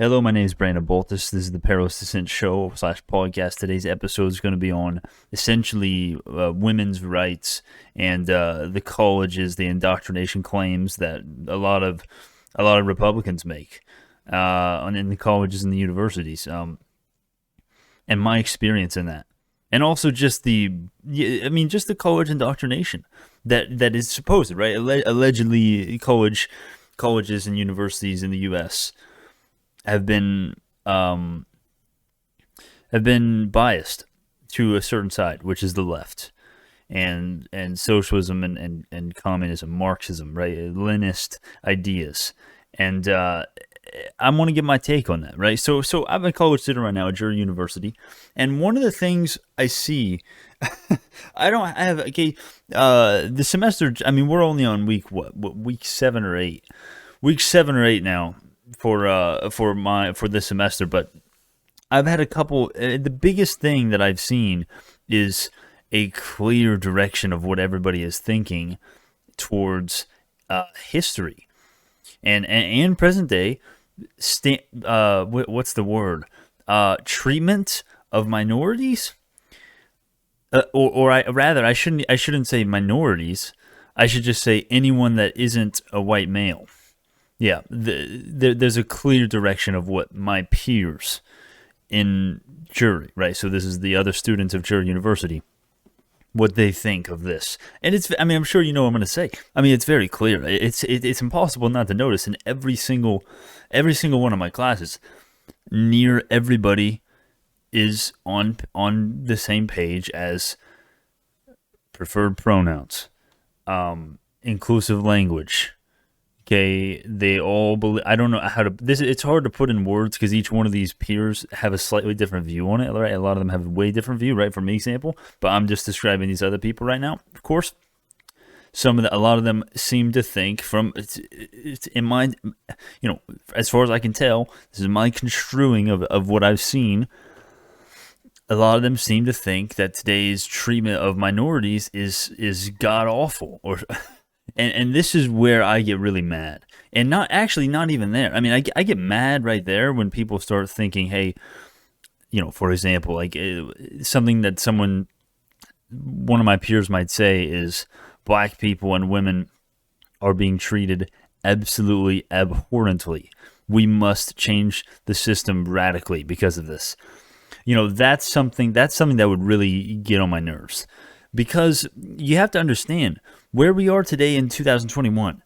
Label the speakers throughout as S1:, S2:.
S1: Hello, my name is Brando Baltes. This is the Perilous Descent Show / podcast. Today's episode is going to be on essentially women's rights and the colleges, the indoctrination claims that a lot of Republicans make in the colleges and the universities, and my experience in that, and also just just the college indoctrination that is supposed, right? Allegedly, colleges and universities in the U.S. have been biased to a certain side, which is the left, and socialism and communism, Marxism, right? Leninist ideas, and I want to give my take on that, right? So I'm a college student right now at Drury University, and one of the things I see, the semester. I mean, we're only on week 7 or 8, week 7 or 8 now for this semester, but I've had a couple. The biggest thing that I've seen is a clear direction of what everybody is thinking towards history and present day. What's the word? Treatment of minorities, I shouldn't say minorities. I should just say anyone that isn't a white male. Yeah, there's a clear direction of what my peers in Drury, right? So this is the other students of Drury University, what they think of this. And I'm sure you know what I'm going to say. I mean, it's very clear. It's impossible not to notice in every single one of my classes, near everybody is on the same page as preferred pronouns, inclusive language. Okay, they all believe. I don't know how to. It's hard to put in words because each one of these peers have a slightly different view on it. Right, a lot of them have a way different view. Right, for example, but I'm just describing these other people right now. Of course, a lot of them seem to think it's in my, as far as I can tell, this is my construing of what I've seen. A lot of them seem to think that today's treatment of minorities is god awful, or. And this is where I get really mad. And not even there. I mean, I get mad right there when people start thinking, hey, for example, like something that one of my peers might say is black people and women are being treated absolutely abhorrently. We must change the system radically because of this. That's something that would really get on my nerves. Because you have to understand where we are today in 2021.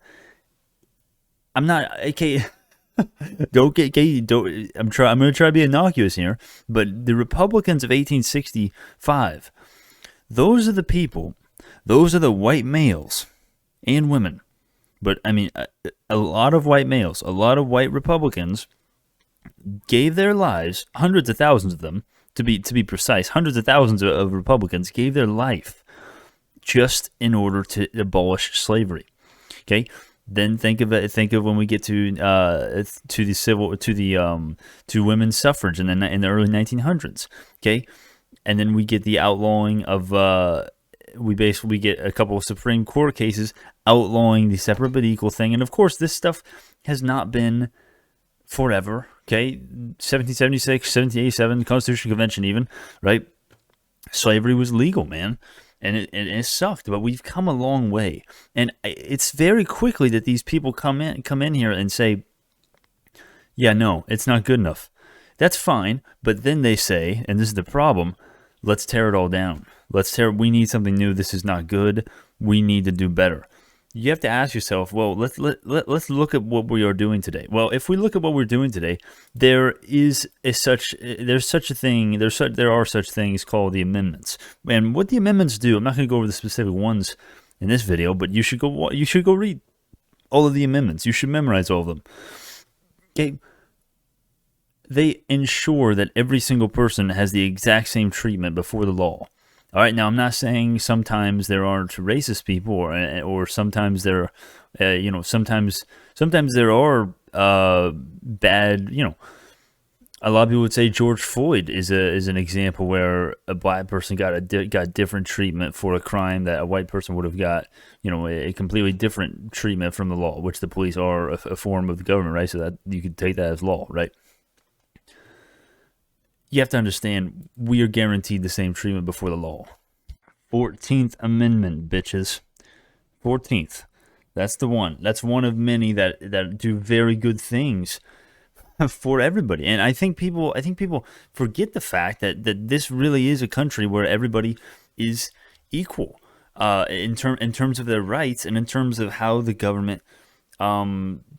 S1: I'm not okay. I'm going to try to be innocuous here, but the Republicans of 1865, those are the people, those are the white males and women. But I mean, a lot of white males, a lot of white Republicans gave their lives, hundreds of thousands of them, to be precise, hundreds of thousands of Republicans gave their life just in order to abolish slavery. Okay, then think of when we get to women's suffrage in the early 1900s. Okay, and then we get the outlawing of we get a couple of Supreme Court cases outlawing the separate but equal thing, and of course this stuff has not been forever. Okay, 1776, 1787, Constitutional Convention even, right? Slavery was legal, man, and it sucked, but we've come a long way. And it's very quickly that these people come in here and say, yeah, no, it's not good enough. That's fine, but then they say, and this is the problem, let's tear it all down. We need something new. This is not good. We need to do better. You have to ask yourself, well, let's look at what we are doing today. Well, if we look at what we're doing today, there are such things called the amendments. And what the amendments do, I'm not going to go over the specific ones in this video, but you should go read all of the amendments. You should memorize all of them. Okay. They ensure that every single person has the exact same treatment before the law. All right, now I'm not saying sometimes there aren't racist people, or sometimes there, sometimes there are bad. A lot of people would say George Floyd is an example where a black person got different treatment for a crime that a white person would have got, a completely different treatment from the law, which the police are a form of the government, right? So that you could take that as law, right? you have to understand we are guaranteed the same treatment before the law. 14th Amendment, bitches. 14th. That's the one. That's one of many that do very good things for everybody. And I think people forget the fact that this really is a country where everybody is equal in terms of their rights and in terms of how the government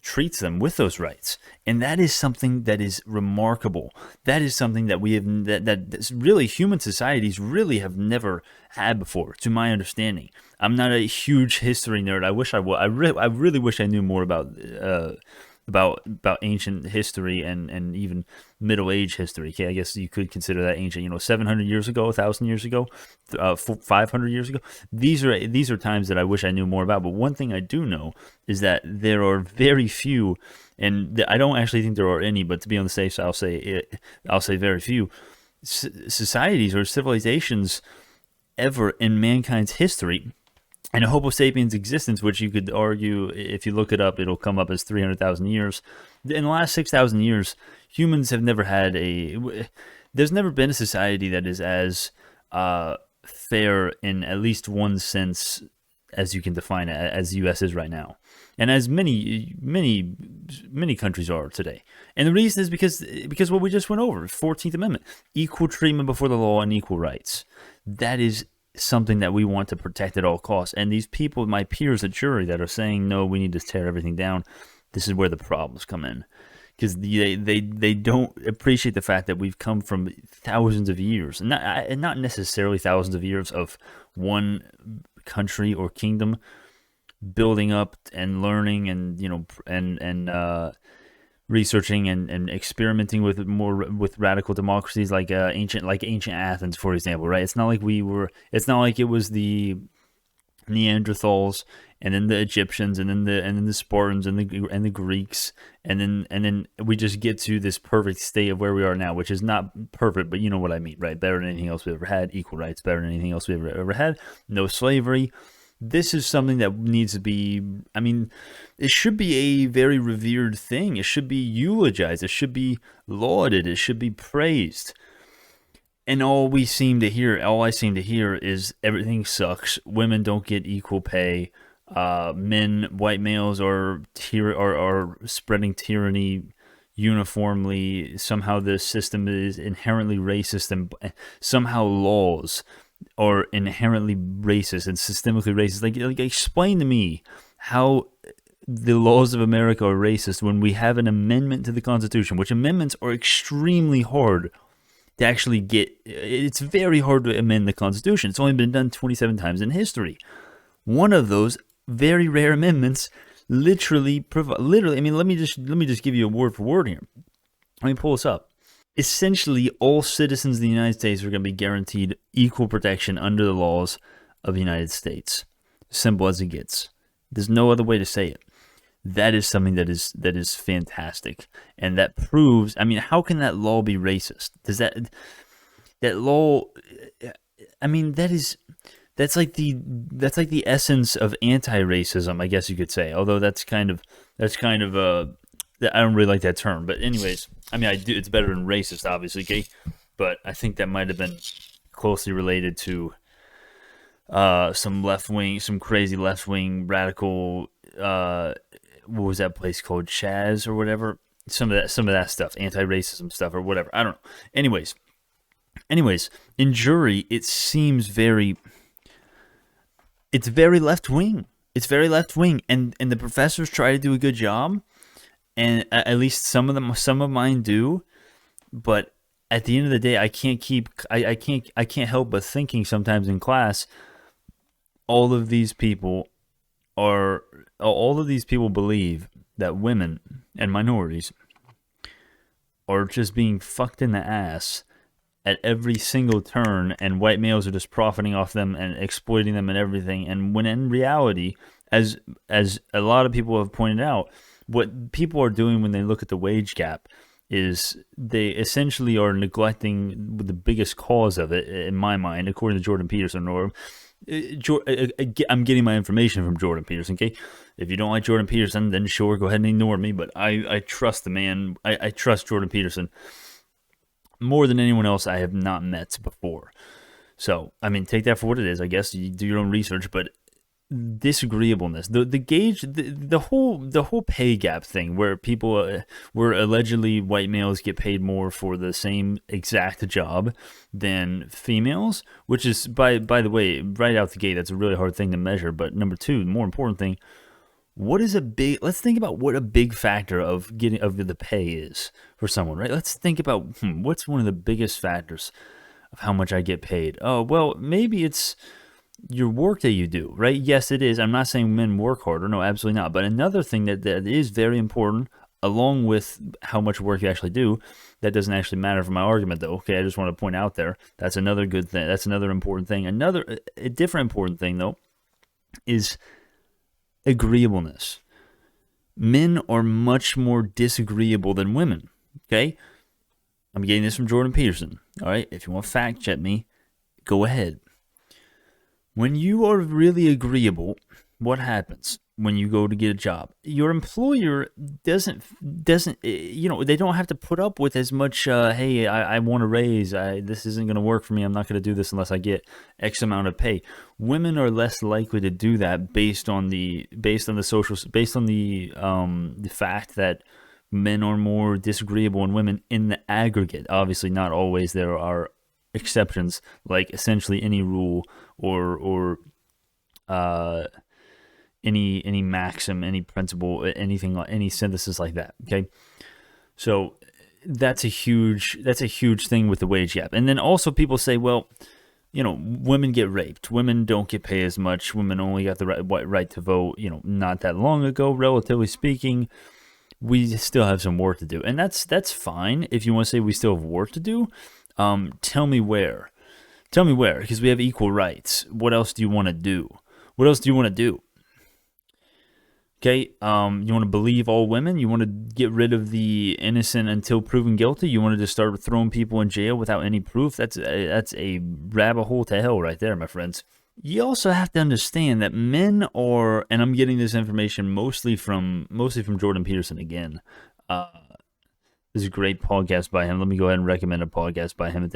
S1: treats them with those rights. And that is something that is remarkable. That is something that we have that really human societies really have never had before, to my understanding. I'm not a huge history nerd. I wish I would. I really wish I knew more about ancient history and even Middle Age history. Okay, I guess you could consider that ancient. 700 years ago, 1,000 years ago, 500 years ago. These are times that I wish I knew more about. But one thing I do know is that there are very few, and I don't actually think there are any. But to be on the safe side, I'll say very few societies or civilizations ever in mankind's history. And a Homo sapiens existence, which you could argue, if you look it up, it'll come up as 300,000 years. In the last 6,000 years, humans have never had there's never been a society that is as fair in at least one sense as you can define it, as the U.S. is right now. And as many countries are today. And the reason is because what we just went over, 14th Amendment, equal treatment before the law and equal rights. That is something that we want to protect at all costs. And these people, my peers at jury, that are saying, no, we need to tear everything down, this is where the problems come in. Because they don't appreciate the fact that we've come from thousands of years, and not necessarily thousands of years of one country or kingdom building up and learning and researching and experimenting with radical democracies like ancient Athens, for example, right? It's not like it was the Neanderthals and then the Egyptians and then the Spartans and the Greeks and then we just get to this perfect state of where we are now, which is not perfect, but you know what I mean, right? Better than anything else we've ever had, equal rights, better than anything else we've ever had, no slavery. This is something that needs to be, it should be a very revered thing. It should be eulogized. It should be lauded. It should be praised. And all I seem to hear is everything sucks. Women don't get equal pay. White males are spreading tyranny uniformly. Somehow the system is inherently racist, and somehow laws are inherently racist and systemically racist. Like explain to me how the laws of America are racist when we have an amendment to the Constitution, which amendments are extremely hard to actually get. It's very hard to amend the Constitution. It's only been done 27 times in history. One of those very rare amendments literally, let me just give you a word for word here. Let me pull this up. Essentially, all citizens of the United States are going to be guaranteed equal protection under the laws of the United States. Simple as it gets. There's no other way to say it. That is something that is fantastic, and that proves. How can that law be racist? Does that law? That's like the essence of anti-racism, I guess you could say. Although that's kind of I don't really like that term, but anyways, I do. It's better than racist, obviously, okay? But I think that might have been closely related to some crazy left-wing radical. What was that place called? Chaz or whatever. Some of that stuff, anti-racism stuff or whatever. I don't know. Anyways, in jury, it seems it's very left-wing. It's very left-wing, and the professors try to do a good job. And at least some of mine do, but at the end of the day, I can't help but thinking sometimes in class, all of these people believe that women and minorities are just being fucked in the ass at every single turn, and white males are just profiting off them and exploiting them and everything. And when in reality, as a lot of people have pointed out, what people are doing when they look at the wage gap is they essentially are neglecting the biggest cause of it, in my mind, according to Jordan Peterson. Or I'm getting my information from Jordan Peterson, okay? If you don't like Jordan Peterson, then sure, go ahead and ignore me. But I trust the man. I trust Jordan Peterson. more than anyone else I have not met before. So, I mean, take that for what it is. I guess you do your own research, but disagreeableness, the gauge, the whole pay gap thing, where people, where allegedly white males get paid more for the same exact job than females, which is by the way, right out the gate, that's a really hard thing to measure. But number two, the more important thing, what is a big, let's think about what a big factor of getting of the pay is for someone, right? Let's think about what's one of the biggest factors of how much I get paid. Oh, well, maybe it's your work that you do, right? Yes, it is. I'm not saying men work harder. No, absolutely not. But another thing that is very important, along with how much work you actually do, that doesn't actually matter for my argument, though. Okay, I just want to point out there. That's another good thing. That's another important thing. A different important thing, though, is agreeableness. Men are much more disagreeable than women. Okay? I'm getting this from Jordan Peterson. All right? If you want to fact check me, go ahead. When you are really agreeable, what happens when you go to get a job? Your employer doesn't they don't have to put up with as much. Hey, I want a raise. This isn't going to work for me. I'm not going to do this unless I get X amount of pay. Women are less likely to do that based on the fact that men are more disagreeable than women in the aggregate. Obviously, not always. There are exceptions, like essentially any rule or any maxim, any principle, anything, any synthesis like that. Okay, so that's a huge thing with the wage gap. And then also people say, well, women get raped. Women don't get paid as much. Women only got the right to vote. Not that long ago, relatively speaking. We still have some work to do, and that's fine if you want to say we still have work to do. Tell me where. Because we have equal rights. What else do you want to do? Okay, you want to believe all women? You want to get rid of the innocent until proven guilty? You want to just start throwing people in jail without any proof? That's a rabbit hole to hell right there, my friends. You also have to understand that men are, and I'm getting this information mostly from Jordan Peterson again. This is a great podcast by him. Let me go ahead and recommend a podcast by him. It's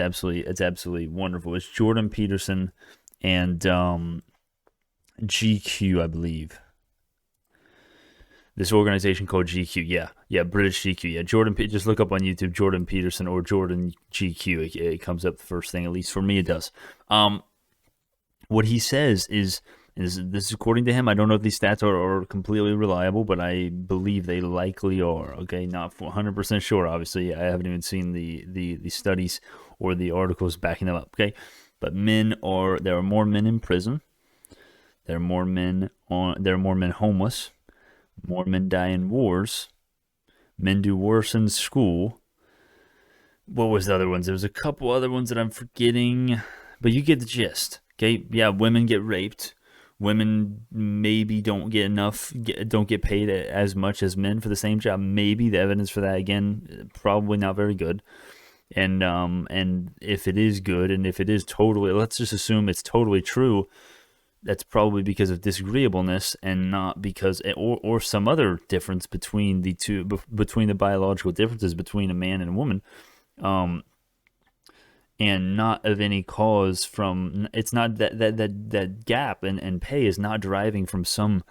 S1: absolutely wonderful. It's Jordan Peterson and GQ, I believe. This organization called GQ. Yeah, British GQ. Yeah, Jordan. Just look up on YouTube Jordan Peterson or Jordan GQ. It comes up the first thing. At least for me, it does. What he says is this is according to him. I don't know if these stats are completely reliable, but I believe they likely are. Okay, not 100% sure. Obviously, I haven't even seen the studies or the articles backing them up. Okay, but there are more men in prison. There are more men homeless. More men die in wars. Men do worse in school. What was the other ones? There was a couple other ones that I'm forgetting, but you get the gist. Okay, yeah, women get raped. Women maybe don't get paid as much as men for the same job. Maybe the evidence for that, again, probably not very good. And if it is good, and if it is totally, let's just assume it's totally true, that's probably because of disagreeableness and not because, or some other difference between the two, between the biological differences between a man and a woman. And not of any cause from, it's not that gap and pay is not deriving from some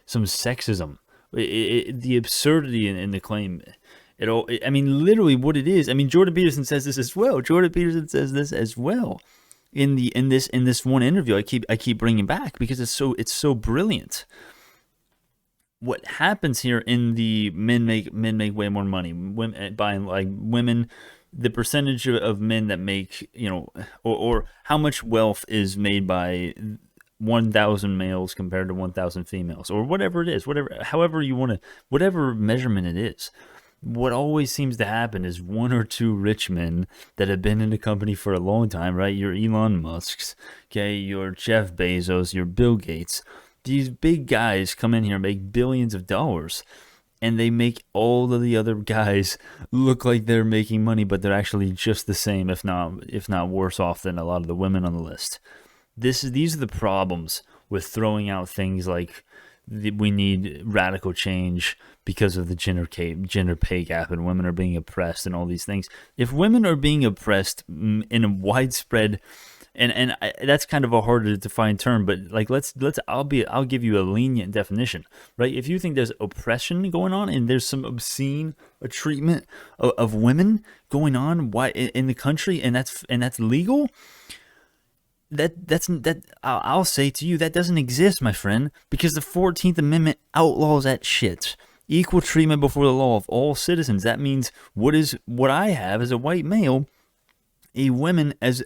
S1: sexism. The absurdity in the claim, I mean, literally what it is. I mean, Jordan Peterson says this as well. In this one interview. I keep bringing back because it's so brilliant. What happens here in the men make way more money. Women, the percentage of men that make, or how much wealth is made by 1,000 males compared to 1,000 females, or whatever it is, however you want to, whatever measurement it is. What always seems to happen is one or two rich men that have been in the company for a long time, right? Your Elon Musks, okay, your Jeff Bezos, your Bill Gates. These big guys come in here and make billions of dollars, and they make all of the other guys look like they're making money, but they're actually just the same, if not worse off than a lot of the women on the list. These are the problems with throwing out things like we need radical change because of the gender pay gap, and women are being oppressed and all these things. If women are being oppressed in a widespread, that's kind of a harder to define term, but like I'll give you a lenient definition, right? If you think there's oppression going on and there's some obscene treatment of women going on in the country, and that's legal, that I'll say to you, that doesn't exist, my friend, because the 14th Amendment outlaws that shit. Equal treatment before the law of all citizens. That means what I have as a white male, a woman as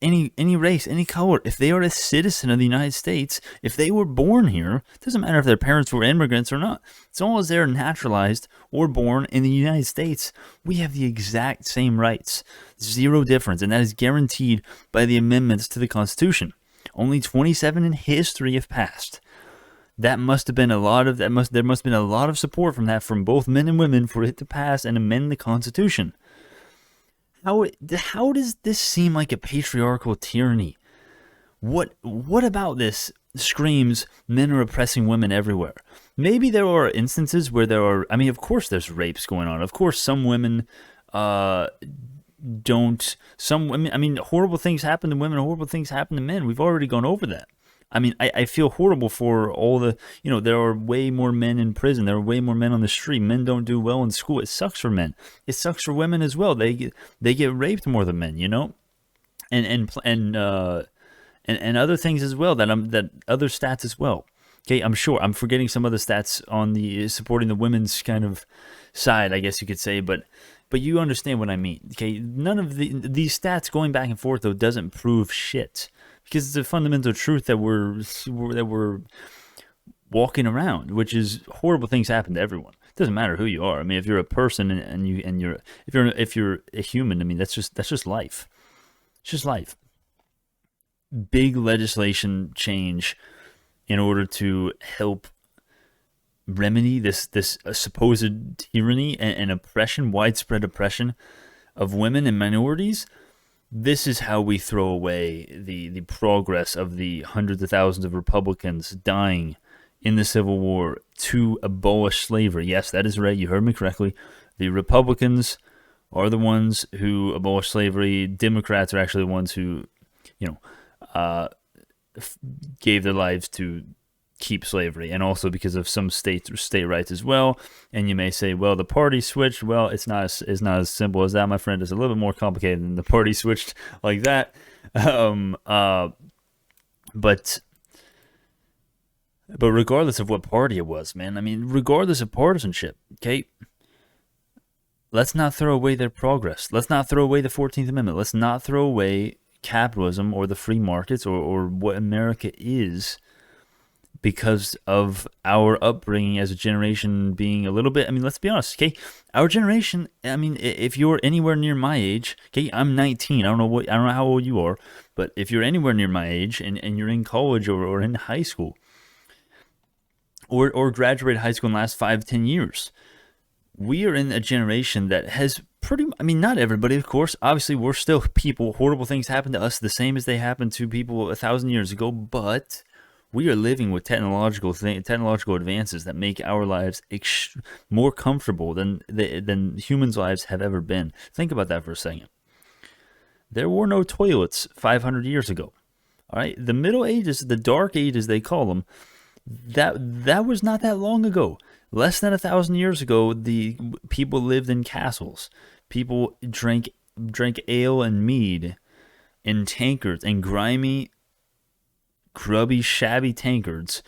S1: any race, any color. If they are a citizen of the United States, if they were born here, it doesn't matter if their parents were immigrants or not. As long as they're naturalized or born in the United States, we have the exact same rights. Zero difference, and that is guaranteed by the amendments to the Constitution. Only 27 in history have passed. There must have been a lot of support from both men and women for it to pass and amend the Constitution. How does this seem like a patriarchal tyranny? What about this screams men are oppressing women everywhere? Maybe there are instances where there are. I mean, of course, there's rapes going on. Of course, some women don't. Some women. I mean, horrible things happen to women. Horrible things happen to men. We've already gone over that. I mean, I feel horrible for all the, there are way more men in prison. There are way more men on the street. Men don't do well in school. It sucks for men. It sucks for women as well. They get raped more than men, and other things as well that other stats as well. Okay, I'm sure I'm forgetting some other stats on the supporting the women's kind of side, I guess you could say, but you understand what I mean. Okay, none of these stats going back and forth though doesn't prove shit. Because it's a fundamental truth that we're walking around, which is horrible things happen to everyone. It doesn't matter who you are. I mean, if you're a person if you're a human, I mean, that's just life. It's just life. Big legislation change in order to help remedy this supposed tyranny and oppression, widespread oppression of women and minorities. This is how we throw away the progress of the hundreds of thousands of Republicans dying in the Civil War to abolish slavery. Yes, that is right. You heard me correctly. The Republicans are the ones who abolished slavery. Democrats are actually the ones who, gave their lives to keep slavery, and also because of some state rights as well. And you may say, well, the party switched. Well, it's not as simple as that, my friend. It's a little bit more complicated than the party switched like that. But regardless of what party it was, man, I mean, regardless of partisanship, okay, let's not throw away their progress. Let's not throw away the 14th Amendment. Let's not throw away capitalism or the free markets or what America is, because of our upbringing as a generation being a little bit, I mean, let's be honest, okay? Our generation, I mean, if you're anywhere near my age, okay, I'm 19, I don't know how old you are, but if you're anywhere near my age and you're in college or in high school, or graduated high school in the last 5-10 years, we are in a generation that has I mean, not everybody, of course. Obviously, we're still people. Horrible things happen to us the same as they happened to people 1,000 years ago, but we are living with technological advances that make our lives more comfortable than humans' lives have ever been. Think about that for a second. There were no toilets 500 years ago. All right, the Middle Ages, the Dark Ages, they call them. That was not that long ago. Less than 1,000 years ago, the people lived in castles. People drank ale and mead in tankards, and grimy, grubby, shabby tankards,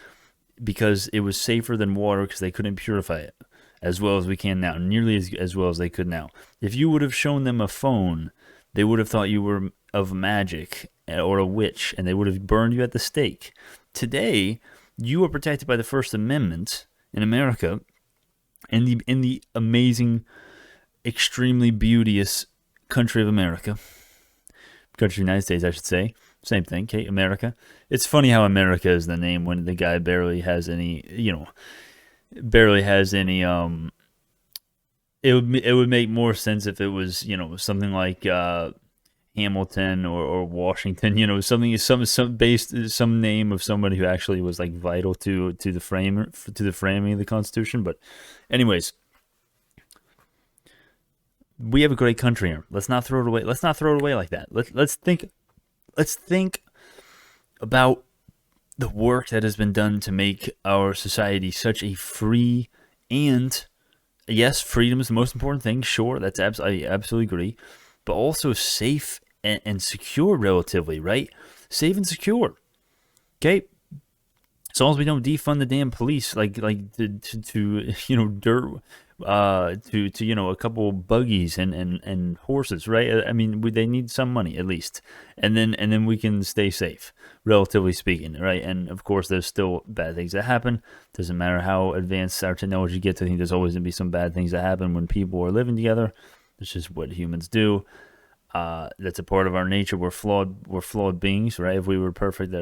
S1: because it was safer than water because they couldn't purify it as well as we can now, nearly as well as they could now. If you would have shown them a phone, they would have thought you were of magic or a witch, and they would have burned you at the stake. Today, you are protected by the First Amendment in America, in the amazing, extremely beauteous country of America. Country of the United States, I should say. Same thing, okay, America. It's funny how America is the name when the guy barely has any, it would make more sense if it was, something like Hamilton or Washington, something some name of somebody who actually was like vital to the framing of the Constitution. But anyways, we have a great country here. Let's not throw it away. Let's not throw it away like that. Let's think about the work that has been done to make our society such a free and, yes, freedom is the most important thing. Sure, I absolutely agree, but also safe and secure, relatively, right? Safe and secure. Okay, as long as we don't defund the damn police, like to a couple buggies and horses, right? I mean, they need some money at least, and then we can stay safe, relatively speaking, right? And of course, there's still bad things that happen. Doesn't matter how advanced our technology gets. I think there's always gonna be some bad things that happen when people are living together. It's just what humans do. That's a part of our nature. We're flawed beings, right? If we were perfect,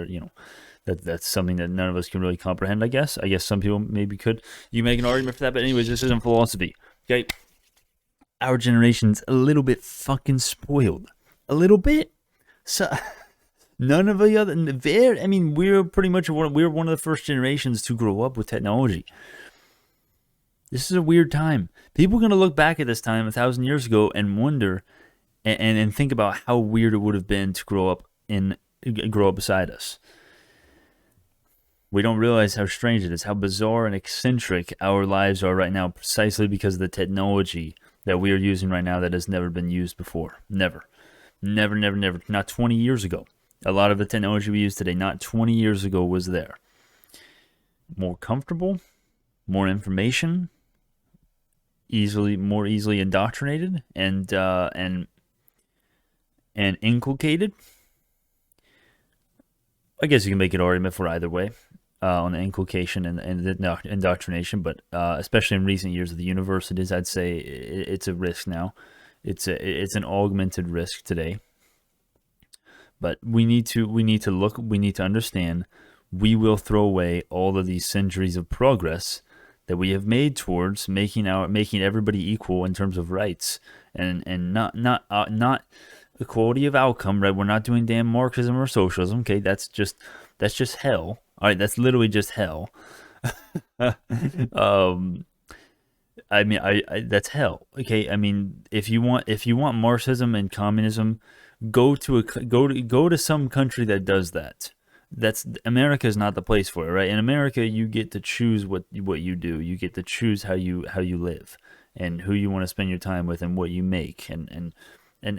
S1: that's something that none of us can really comprehend, I guess. I guess some people maybe could. You make an argument for that, but anyways, this isn't philosophy, okay? Our generation's a little bit fucking spoiled. A little bit. So, none of the other... I mean, we're pretty much... We're one of the first generations to grow up with technology. This is a weird time. People are going to look back at this time 1,000 years ago and wonder and think about how weird it would have been to grow up beside us. We don't realize how strange it is, how bizarre and eccentric our lives are right now, precisely because of the technology that we are using right now that has never been used before. Never. Never, never, never. Not 20 years ago. A lot of the technology we use today, not 20 years ago, was there. More comfortable, more information, more easily indoctrinated and inculcated. I guess you can make an argument for either way. On the inculcation and the indoctrination, but especially in recent years of the universities, I'd say it's a risk now. It's an augmented risk today. But we need to look. We need to understand. We will throw away all of these centuries of progress that we have made towards making everybody equal in terms of rights and not equality of outcome. Right? We're not doing damn Marxism or socialism. Okay, that's just hell. All right, that's literally just hell. I mean, that's hell. Okay, I mean, if you want Marxism and communism, go to some country that does that. America is not the place for it, right? In America, you get to choose what you do. You get to choose how you live and who you want to spend your time with and what you make, and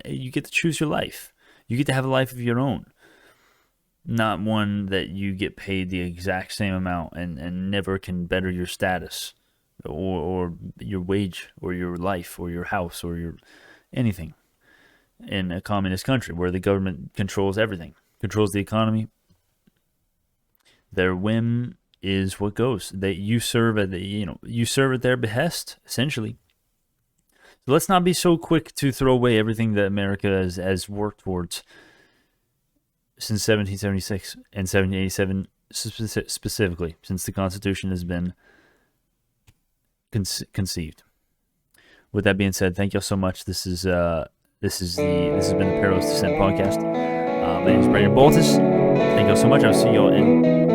S1: you get to choose your life. You get to have a life of your own. Not one that you get paid the exact same amount and never can better your status or your wage or your life or your house or your anything in a communist country where the government controls everything, controls the economy. Their whim is what goes. You serve at their behest, essentially. So let's not be so quick to throw away everything that America has worked towards since 1776 and 1787 specifically, since the Constitution has been conceived. With that being said, thank you all so much. This has been the Perilous Descent podcast. My name is Brando Baltes. Thank you all so much. I'll see you all in